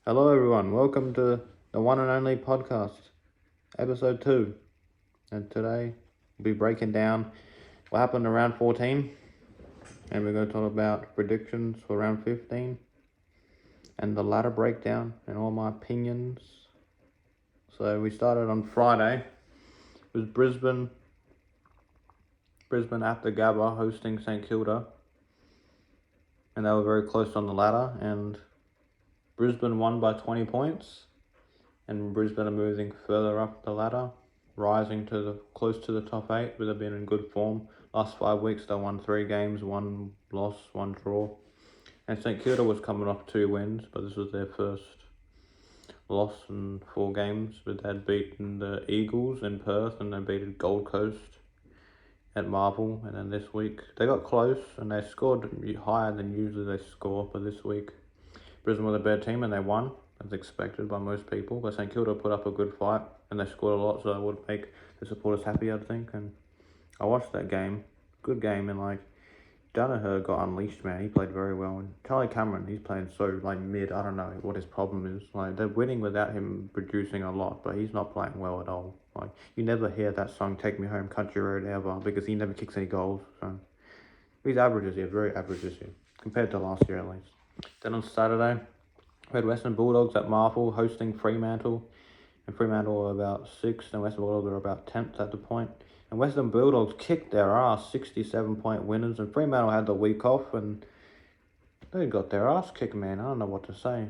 Hello, everyone. Welcome to the one and only podcast, episode 2. And today we'll be breaking down what happened around 14, and we're going to talk about predictions for round 15 and the ladder breakdown and all my opinions. So we started on Friday. It was Brisbane at the Gabba hosting St Kilda, and they were very close on the ladder, and Brisbane won by 20 points, and Brisbane are moving further up the ladder, rising to close to the top 8, but they've been in good form. Last 5 weeks, they won 3 games, 1 loss, 1 draw. And St Kilda was coming off 2 wins, but this was their first loss in 4 games. But they had beaten the Eagles in Perth, and they beat Gold Coast at Marvel. And then this week, they got close, and they scored higher than usually they score. But this week, Brisbane were the better team, and they won, as expected by most people. But St Kilda put up a good fight, and they scored a lot, so that would make the supporters happy, I'd think. And I watched that game. Good game, and Danaher got unleashed, man. He played very well. And Charlie Cameron, he's playing so mid. I don't know what his problem is. They're winning without him producing a lot, but he's not playing well at all. You never hear that song "Take Me Home, Country Road" ever, because he never kicks any goals. So he's average this year, very average this year, compared to last year at least. Then on Saturday, we had Western Bulldogs at Marvel hosting Fremantle. And Fremantle were about 6th, and Western Bulldogs were about 10th at the point. And Western Bulldogs kicked their ass, 67-point winners. And Fremantle had the week off, and they got their ass kicked, man. I don't know what to say.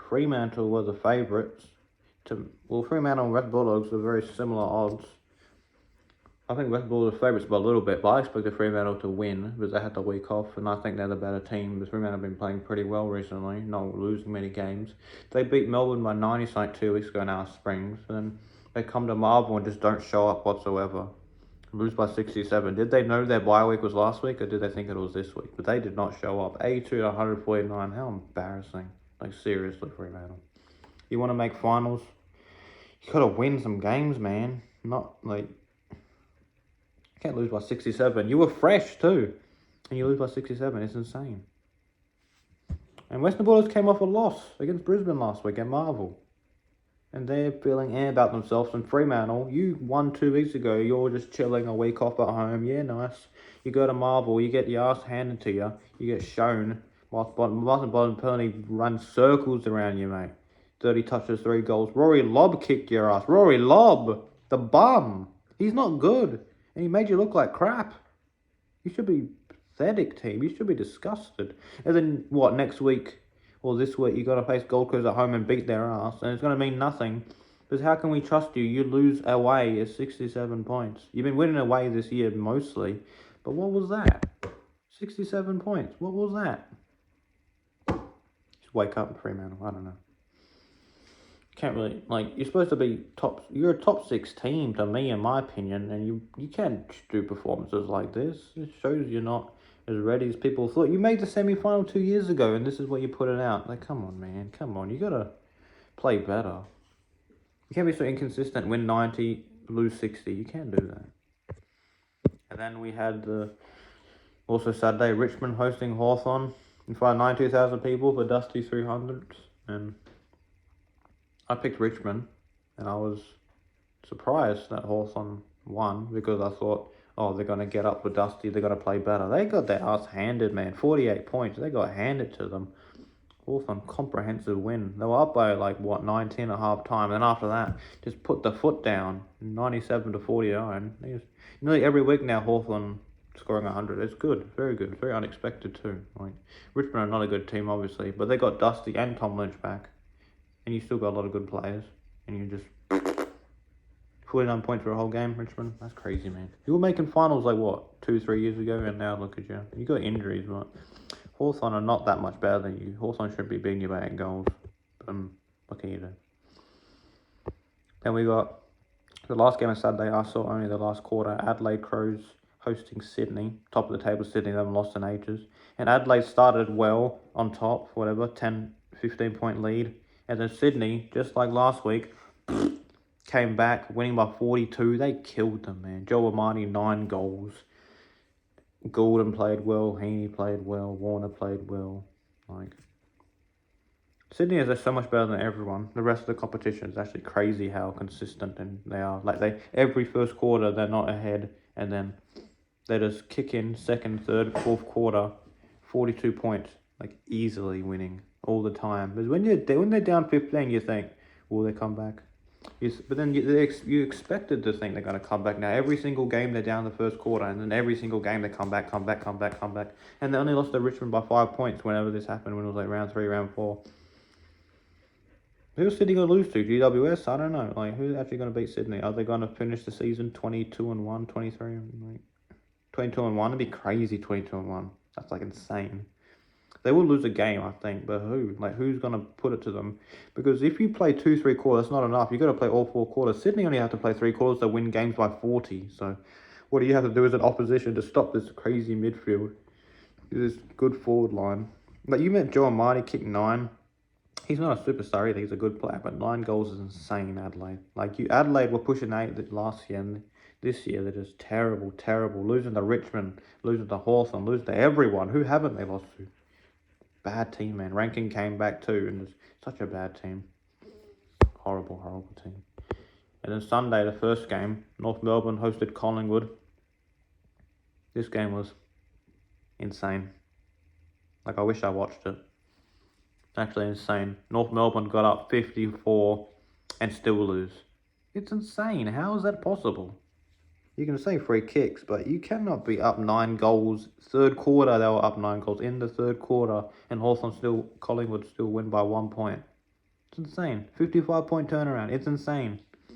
Fremantle were the favourites. Fremantle and West Bulldogs were very similar odds. I think West Bulldogs favourites by a little bit, but I expected Fremantle to win because they had the week off, and I think they're the better team. Because Fremantle have been playing pretty well recently, not losing many games. They beat Melbourne by 90 2 weeks ago in Alice Springs, and then they come to Marvel and just don't show up whatsoever. Lose by 67. Did they know their bye week was last week, or did they think it was this week? But they did not show up. 82 to 149. How embarrassing. Seriously, Fremantle. You want to make finals? You got to win some games, man. Can't lose by 67. You were fresh too, and you lose by 67. It's insane. And Western Bulldogs came off a loss against Brisbane last week at Marvel, and they're feeling about themselves. And Fremantle, you won 2 weeks ago. You're just chilling a week off at home. Yeah, nice. You go to Marvel, you get your ass handed to you. You get shown. Martin Bottom runs circles around you, mate. 30 touches, 3 goals. Rory Lobb kicked your ass. Rory Lobb, the bum. He's not good. And he made you look like crap. You should be pathetic, team. You should be disgusted. And then, next week or this week, you got to face Gold Coast at home and beat their ass. And it's going to mean nothing. Because how can we trust you? You lose away at 67 points. You've been winning away this year mostly. But what was that? 67 points. What was that? Just wake up, Fremantle. I don't know. Can't really, you're supposed to be you're a top 6 team to me, in my opinion, and you can't do performances like this. It shows you're not as ready as people thought. You made the semi-final 2 years ago, and this is what you're putting out. Come on, man, come on, you gotta play better. You can't be so inconsistent, win 90, lose 60, you can't do that. And then we had also Saturday, Richmond hosting Hawthorn in front of 92,000 people for Dusty 300s, and I picked Richmond, and I was surprised that Hawthorn won because I thought, they're going to get up with Dusty, they're going to play better. They got their ass handed, man. 48 points. They got handed to them. Hawthorn, comprehensive win. They were up by 19 at half time. And after that, just put the foot down. 97 to 49. Nearly every week now, Hawthorn scoring 100. It's good. Very good. Very unexpected too. Richmond are not a good team, obviously, but they got Dusty and Tom Lynch back. And you still got a lot of good players. And you just 49 points for a whole game, Richmond. That's crazy, man. You were making finals 2-3 years ago, and now look at you. You got injuries, but Hawthorn are not that much better than you. Hawthorn should be beating you by 8 goals. What can you do? Then we got the last game on Saturday. I saw only the last quarter. Adelaide Crows hosting Sydney. Top of the table, Sydney. They haven't lost in ages. And Adelaide started well on top, 10, 15-point lead. And then Sydney, just like last week, came back, winning by 42. They killed them, man. Joe Amati, 9 goals. Goulden played well. Heaney played well. Warner played well. Sydney is so much better than everyone. The rest of the competition is actually crazy how consistent and they are. Like every first quarter they're not ahead, and then they just kick in second, third, fourth quarter, 42 points, like easily winning all the time. Because when they're down 15, you think, will they come back? But then you expected to think they're going to come back. Now every single game they're down the first quarter, and then every single game they come back, and they only lost to Richmond by 5 points whenever this happened, when it was like round 3, round 4. Who's Sydney going to lose to? GWS? I don't know. Like, who's actually going to beat Sydney? Are they going to finish the season 22-1, 23? Like, 22-1? It'd be crazy. 22-1. That's like insane. They will lose a game, I think, but who? Like, who's going to put it to them? Because if you play 2-3 quarters, that's not enough. You've got to play all 4 quarters. Sydney only have to play 3 quarters to win games by 40. So, what do you have to do as an opposition to stop this crazy midfield? This good forward line. Like, you meant Joe Marty kicked 9. He's not a superstar either. He's a good player, but 9 goals is insane, Adelaide. Like, Adelaide were pushing 8 last year, and this year they're just terrible, terrible. Losing to Richmond, losing to Hawthorn, losing to everyone. Who haven't they lost to? Bad team, man. Rankin came back too, and it's such a bad team. Horrible, horrible team. And then Sunday, the first game, North Melbourne hosted Collingwood. This game was insane. Like, I wish I watched it. Actually insane. North Melbourne got up 54 and still lose. It's insane. How is that possible? You can say free kicks, but you cannot be up 9 goals. Third quarter, they were up 9 goals in the third quarter, and Collingwood still win by 1 point. It's insane. 55-point turnaround. It's insane. I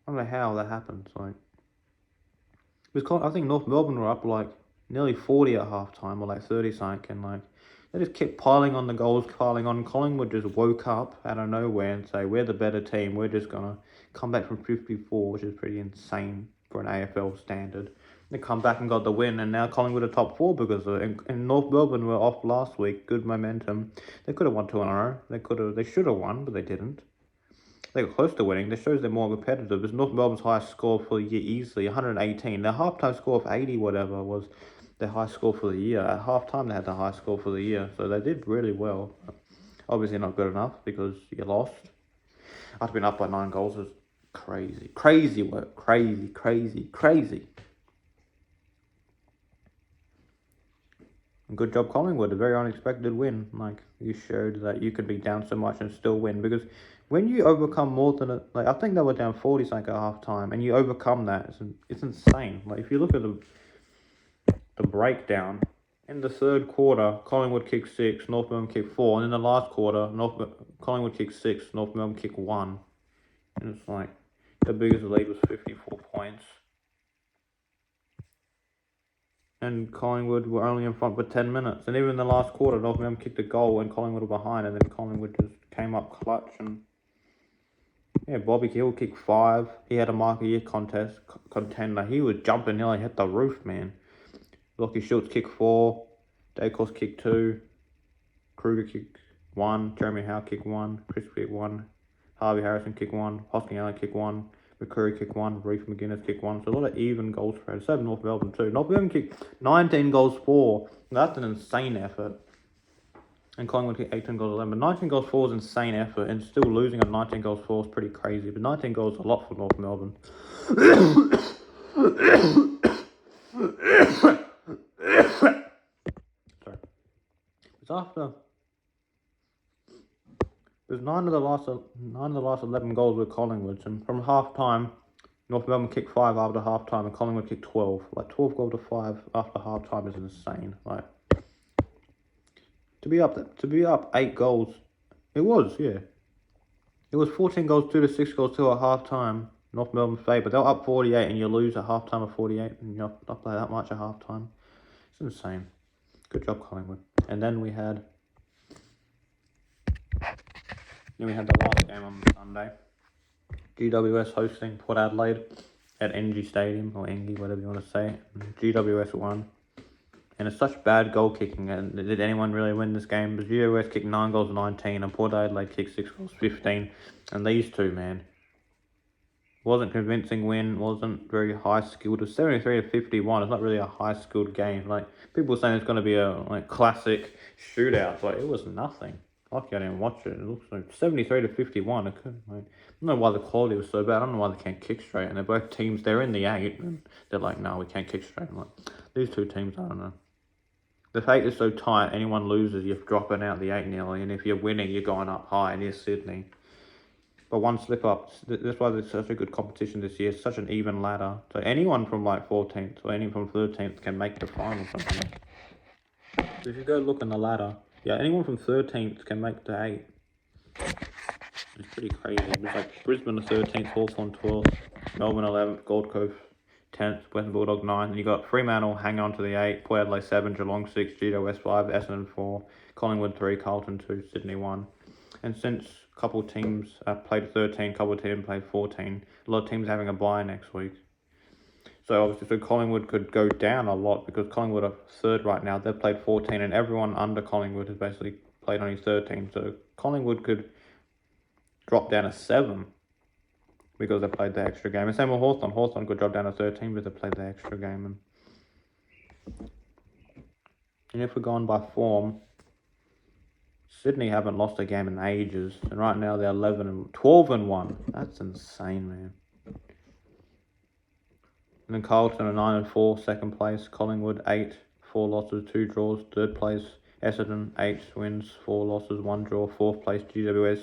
don't know how that happens. Like, because I think North Melbourne were up like nearly 40 at halftime, or like 30 something, and like they just kept piling on the goals, piling on. Collingwood just woke up out of nowhere and say, we're the better team, we're just gonna come back from 54, which is pretty insane for an AFL standard. They come back and got the win, and now Collingwood are top 4 because of it. And North Melbourne were off last week, good momentum. They could have won 2 in a row. They should have won, but they didn't. They got close to winning. This shows they're more competitive. It's North Melbourne's highest score for the year easily, 118. Their halftime score of 80 whatever was their high score for the year. At halftime, they had the high score for the year, so they did really well. Obviously not good enough because you lost. After being up by 9 goals is crazy. Crazy work. Crazy. Good job, Collingwood. A very unexpected win. Like, you showed that you could be down so much and still win. Because when you overcome more than I think they were down 40 something at half time, and you overcome that, it's insane. Like, if you look at the breakdown, in the third quarter, Collingwood kicked 6, North Melbourne kicked 4, and in the last quarter, Collingwood kicked 6, North Melbourne kicked 1. And it's like, the biggest lead was 54 points. And Collingwood were only in front for 10 minutes. And even in the last quarter, North Melbourne kicked a goal and Collingwood were behind. And then Collingwood just came up clutch. And yeah, Bobby Hill kicked 5. He had a mark of year contender. He was jumping, nearly hit the roof, man. Lockie Schultz kicked 4. Dacos kicked 2. Kruger kicked 1. Jeremy Howe kicked 1. Chris kicked 1. Harvey Harrison kicked 1. Hosking Allen kicked 1. McCurry kicked 1, Reef McGuinness kicked 1, so a lot of even goal spread. So did North Melbourne too. North Melbourne kicked 19 goals 4. That's an insane effort. And Collingwood kicked 18 goals 11. But 19 goals 4 is an insane effort, and still losing on 19 goals 4 is pretty crazy. But 19 goals is a lot for North Melbourne. Sorry. It's after. There's 9 of the last 11 goals were Collingwood's, and from half time, North Melbourne kicked 5 after half time, and Collingwood kicked 12. Like 12 goals to 5 after half time is insane. Like, to be up 8 goals, it was, yeah. It was 14 goals 2 to 6 goals 2 at half time. North Melbourne's favour. They were up 48, and you lose at half time of 48, and you're up by that much at half time. It's insane. Good job, Collingwood. And then we had the last game on Sunday. GWS hosting Port Adelaide at NG Stadium, or Engie, whatever you want to say. GWS won. And it's such bad goal kicking. And did anyone really win this game? Because GWS kicked 9 goals 19, and Port Adelaide kicked 6 goals 15. And these two, man. Wasn't convincing win, wasn't very high skilled. It was 73-51. It's not really a high skilled game. Like, people were saying it's going to be a classic shootout, but it was nothing. Lucky I didn't watch it. It looks like 73-51. It could, I don't know why the quality was so bad. I don't know why they can't kick straight. And they're both teams, they're in the 8, and they're like, no, we can't kick straight. I'm like, these two teams, I don't know. The 8 is so tight, anyone loses, you're dropping out the 8 nearly, and if you're winning, you're going up high near Sydney. But one slip up, that's why there's such a good competition this year. It's such an even ladder. So anyone from 14th or anyone from 13th can make the final something. So if you go look on the ladder, yeah, anyone from 13th can make the 8. It's pretty crazy. It's like Brisbane 13th, Hawthorn 12th, Melbourne 11th, Gold Coast 10th, Western Bulldog 9th. And you got Fremantle hang on to the 8, Port Adelaide 7, Geelong 6, GWS 5, Essendon 4, Collingwood 3, Carlton 2, Sydney 1. And since a couple of teams played 13, a couple of teams played 14, a lot of teams having a bye next week. So obviously, Collingwood could go down a lot because Collingwood are 3rd right now. They've played 14, and everyone under Collingwood has basically played only 13. So Collingwood could drop down to 7 because they played the extra game. And same with Hawthorn. Hawthorn could drop down to 13 because they played the extra game. And if we're going by form, Sydney haven't lost a game in ages, and right now they're 12-1. That's insane, man. And then Carlton are 9-4, 2nd place. Collingwood 8, 4 losses, 2 draws. 3rd place. Essendon 8 wins, 4 losses, 1 draw. 4th place. GWS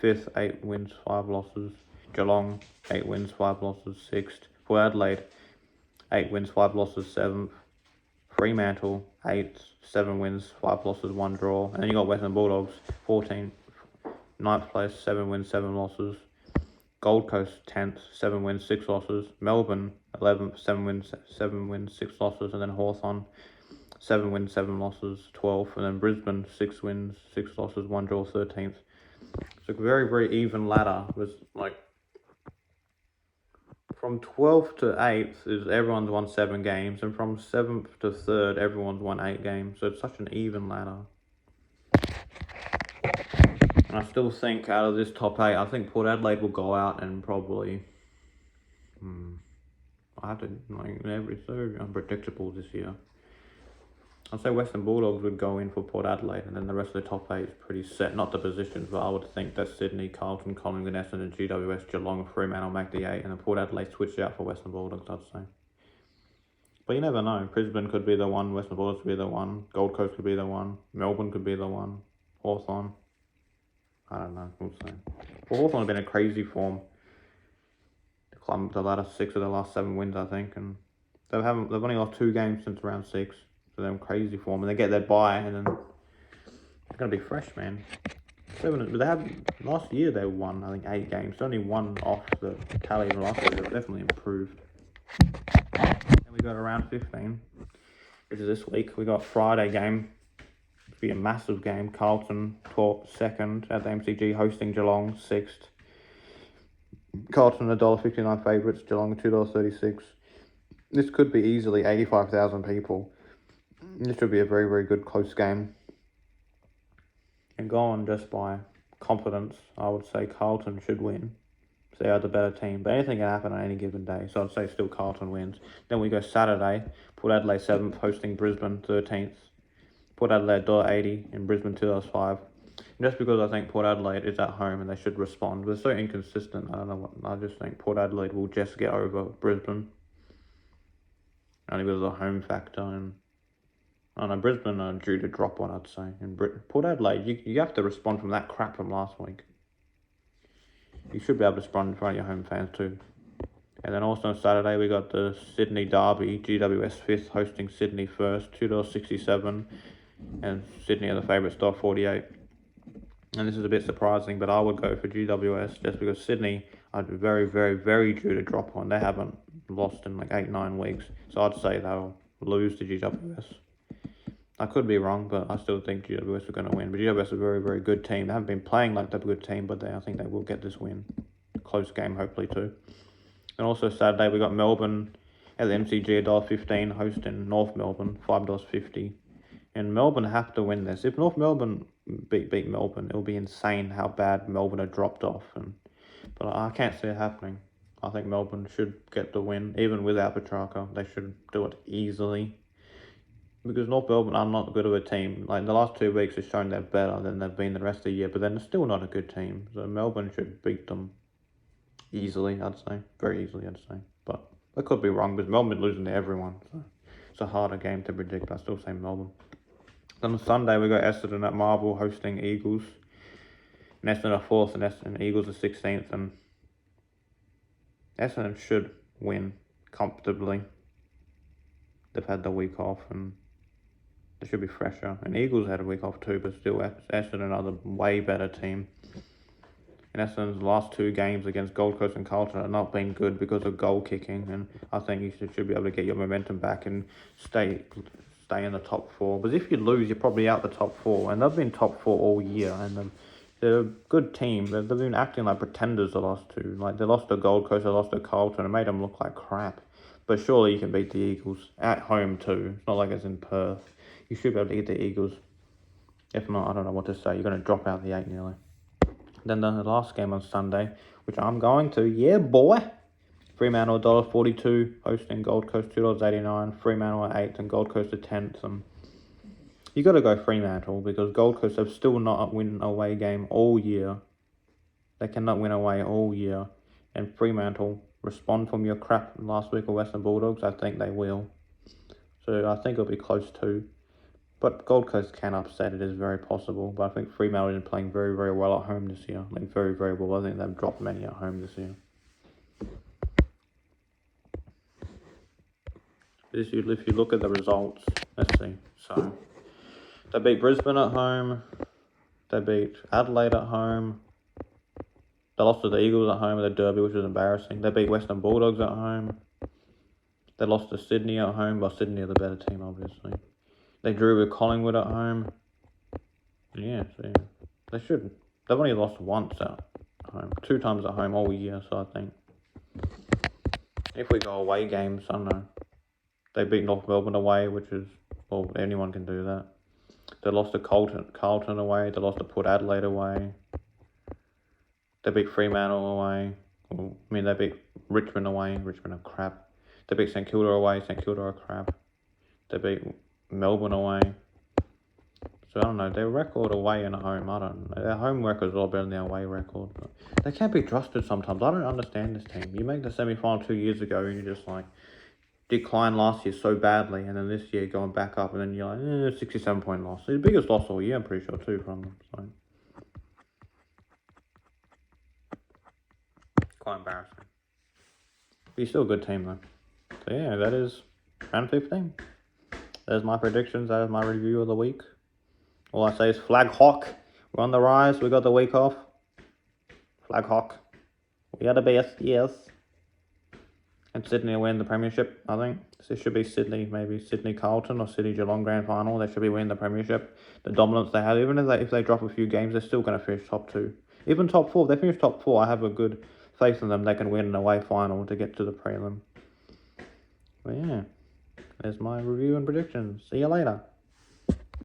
5th, 8 wins, 5 losses. Geelong 8 wins, 5 losses. 6th. Port Adelaide 8 wins, 5 losses. 7th. Fremantle 8, 7 wins, 5 losses, 1 draw. And then you got Western Bulldogs 14, 9th place, 7 wins, 7 losses. Gold Coast 10th, 7 wins, 6 losses. Melbourne 11th, 7 wins, 6 losses. And then Hawthorn 7 wins, 7 losses, 12th. And then Brisbane 6 wins, 6 losses, 1 draw, 13th. So a very, very even ladder. It was like from 12th to 8th is everyone's won 7 games, and from 7th to 3rd, everyone's won 8 games. So it's such an even ladder. And I still think out of this top 8, I think Port Adelaide will go out and probably... I have to... It's so unpredictable this year. I'd say Western Bulldogs would go in for Port Adelaide, and then the rest of the top 8 is pretty set. Not the positions, but I would think that Sydney, Carlton, Collingwood, Essendon, GWS, Geelong, Fremantle make the 8, and then Port Adelaide switch out for Western Bulldogs, I'd say. But you never know. Brisbane could be the one, Western Bulldogs could be the one, Gold Coast could be the one, Melbourne could be the one, Hawthorn. I don't know, we'll see. Well, Hawthorn have been in crazy form. They climbed the ladder 6 of their last 7 wins, I think, and they've only lost 2 games since round 6. So they're in crazy form, and they get their bye, and then they're gonna be fresh, man. Last year they won, I think, 8 games. Only 1 off the tally of last year. They've definitely improved. And we got around 15, which is this week. We got Friday game. It'll be a massive game. Carlton 2nd at the MCG, hosting Geelong 6th. Carlton $1.59 favourites. Geelong $2.36. This could be easily 85,000 people. This should be a very, very good close game. And going just by confidence, I would say Carlton should win. They are the better team, but anything can happen on any given day. So I'd say still Carlton wins. Then we go Saturday, Port Adelaide 7th, hosting Brisbane 13th. Port Adelaide $1.80 and Brisbane $2.05. Just because I think Port Adelaide is at home and they should respond. But it's so inconsistent. I don't know what. I just think Port Adelaide will just get over Brisbane. Only because of the home factor, and I don't know, Brisbane are due to drop one, I'd say. And Port Adelaide, you have to respond from that crap from last week. You should be able to respond in front of your home fans too. And then also on Saturday, we got the Sydney Derby, GWS 5th, hosting Sydney 1st, $2.67. And Sydney are the favourites, $1.48. And this is a bit surprising, but I would go for GWS just because Sydney are very, very, very due to drop one. They haven't lost in like 8-9 weeks. So I'd say they'll lose to GWS. I could be wrong, but I still think GWS are going to win. But GWS is a very, very good team. They haven't been playing like they're a good team, but I think they will get this win. Close game, hopefully, too. And also Saturday, we got Melbourne at the MCG, $1.15, hosting North Melbourne, $5.50. And Melbourne have to win this. If North Melbourne beat Melbourne, it'll be insane how bad Melbourne have dropped off. But I can't see it happening. I think Melbourne should get the win. Even without Petrarca, they should do it easily. Because North Melbourne are not good of a team. Like, the last 2 weeks has shown they're better than they've been the rest of the year, but then they're still not a good team. So Melbourne should beat them easily, I'd say. Very easily, I'd say. But I could be wrong, because Melbourne losing to everyone. So it's a harder game to predict, but I still say Melbourne. Then on Sunday, we got Essendon at Marvel hosting Eagles. And Essendon are 4th, and Eagles are 16th. And Essendon should win comfortably. They've had the week off, and they should be fresher. And Eagles had a week off too, but still, Essendon are the way better team. And Essendon's last 2 games against Gold Coast and Carlton have not been good because of goal kicking. And I think you should be able to get your momentum back and stay in the top 4. Because if you lose, you're probably out the top 4. And they've been top 4 all year. And they're a good team. They've been acting like pretenders the last 2. Like, they lost to Gold Coast, they lost to Carlton, and made them look like crap. But surely you can beat the Eagles at home too. It's not like it's in Perth. You should be able to get the Eagles. If not, I don't know what to say. You're going to drop out the 8 nearly. Then the last game on Sunday, which I'm going to. Yeah, boy. Fremantle $1.42, hosting Gold Coast $2.89. Fremantle at 8th and Gold Coast at 10th. And you got to go Fremantle because Gold Coast have still not win an away game all year. They cannot win away all year. And Fremantle respond from your crap last week of Western Bulldogs. I think they will. So I think it'll be close too. But Gold Coast can upset, it is very possible. But I think Fremantle is playing very, very well at home this year. Like, very, very well. I think they've dropped many at home this year. If you look at the results, let's see. So, they beat Brisbane at home. They beat Adelaide at home. They lost to the Eagles at home at the Derby, which was embarrassing. They beat Western Bulldogs at home. They lost to Sydney at home. Well, Sydney are the better team, obviously. They drew with Collingwood at home. Yeah, so they should. They've only lost once at home. 2 times at home all year, so I think. If we go away games, I don't know. They beat North Melbourne away, which is, well, anyone can do that. They lost to Carlton away. They lost to Port Adelaide away. They beat Fremantle away. They beat Richmond away. Richmond are crap. They beat St Kilda away. St Kilda are crap. They beat Melbourne away. So I don't know, their record away and at home, I don't know. Their home record is a lot better than their away record. But they can't be trusted sometimes. I don't understand this team. You make the semi-final 2 years ago and you just like declined last year so badly, and then this year going back up, and then you're like, 67-point loss. It's the biggest loss all year, I'm pretty sure, too, from them. So quite embarrassing. But you're still a good team though. So yeah, that is round 15. There's my predictions. That is my review of the week. All I say is Flag Hawk. We're on the rise. We got the week off. Flag Hawk. We are the best, yes. And Sydney will win the premiership, I think. So it should be Sydney, maybe Sydney Carlton or Sydney Geelong grand final. They should be winning the premiership. The dominance they have, even if they drop a few games, they're still going to finish top 2. Even top 4. If they finish top 4, I have a good faith in them. They can win an away final to get to the prelim. But yeah. There's my review and predictions. See you later.